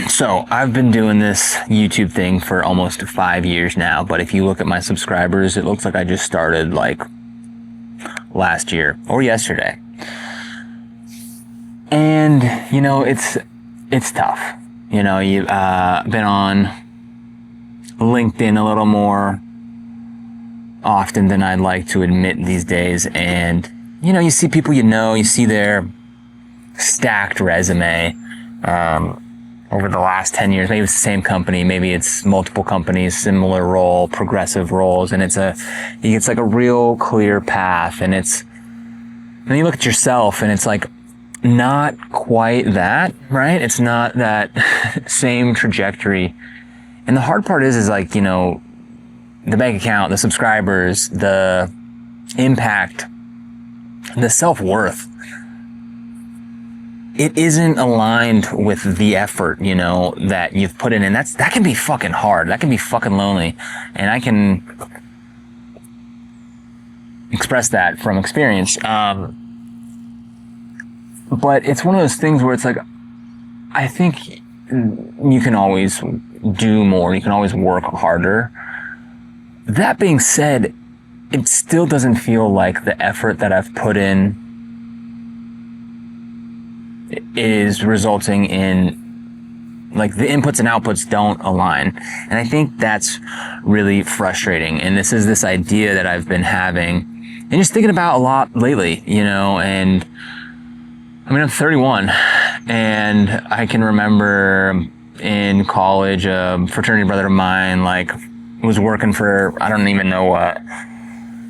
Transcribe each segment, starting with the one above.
So I've been doing this YouTube thing for almost 5 years now, but if you look at my subscribers, it looks like I just started like last year or yesterday. And, it's tough. You've been on LinkedIn a little more often than I'd like to admit these days. And, you see people you see their stacked resume over the last 10 years. Maybe it's the same company, maybe it's multiple companies, similar role, progressive roles, and it's like a real clear path. And then you look at yourself and it's like not quite that, right? It's not that same trajectory. And the hard part is like, the bank account, the subscribers, the impact, the self-worth. It isn't aligned with the effort, that you've put in. And that can be fucking hard. That can be fucking lonely. And I can express that from experience. But it's one of those things where it's like, I think you can always do more. You can always work harder. That being said, it still doesn't feel like the effort that I've put in is resulting in, like, the inputs and outputs don't align. And I think that's really frustrating. And this idea that I've been having and just thinking about a lot lately, and I'm 31, and I can remember in college, a fraternity brother of mine, like, was working for, I don't even know what,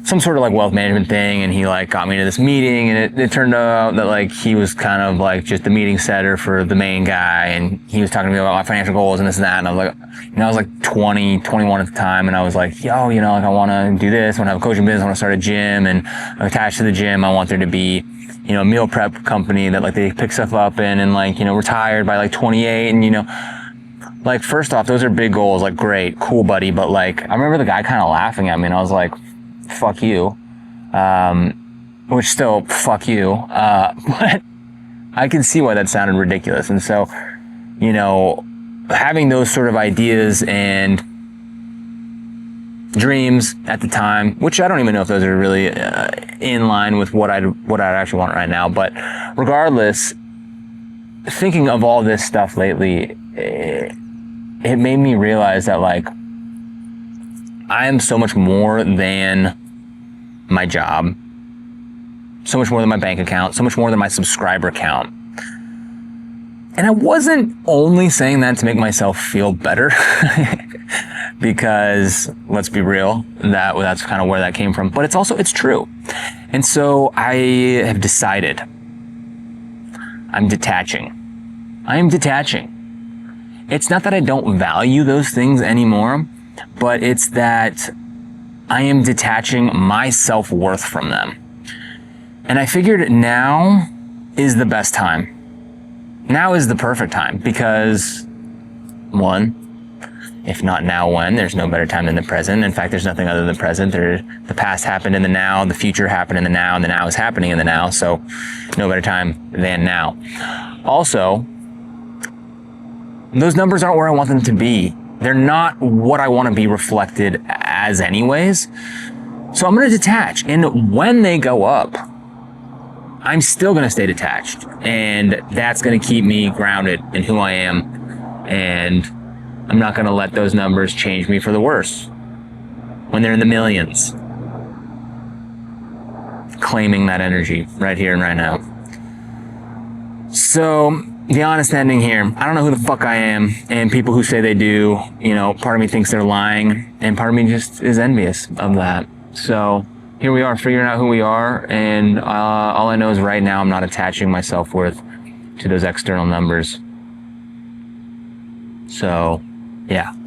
some sort of like wealth management thing, and he like got me to this meeting, and it turned out that like he was kind of like just the meeting setter for the main guy, and he was talking to me about my financial goals and this and that, and I was like, I was like 20, 21 at the time, and I was like, like I want to do this, I want to have a coaching business, I want to start a gym, and attached to the gym, I want there to be, a meal prep company that like they pick stuff up in, and like, retired by like 28, and like, first off, those are big goals, like, great, cool, buddy, but like, I remember the guy kind of laughing at me, and I was like, fuck you, which still, fuck you, but I can see why that sounded ridiculous. And so, having those sort of ideas and dreams at the time, which I don't even know if those are really in line with what I'd actually want right now, but regardless, thinking of all this stuff lately, it made me realize that, like, I am so much more than my job, so much more than my bank account, so much more than my subscriber count. And I wasn't only saying that to make myself feel better, because let's be real, that's kind of where that came from, but it's true. And so I have decided I'm detaching. I am detaching. It's not that I don't value those things anymore, but it's that I am detaching my self-worth from them. And I figured now is the best time. Now is the perfect time, because, one, if not now, when? There's no better time than the present. In fact, there's nothing other than the present. The past happened in the now, the future happened in the now, and the now is happening in the now, so no better time than now. Also, those numbers aren't where I want them to be. They're not what I want to be reflected as anyways. So I'm going to detach. And when they go up, I'm still going to stay detached. And that's going to keep me grounded in who I am. And I'm not going to let those numbers change me for the worse when they're in the millions. Claiming that energy right here and right now. So the honest ending here, I don't know who the fuck I am, and people who say they do, part of me thinks they're lying, and part of me just is envious of that. So here we are, figuring out who we are, and all I know is right now I'm not attaching my self-worth to those external numbers. So, yeah.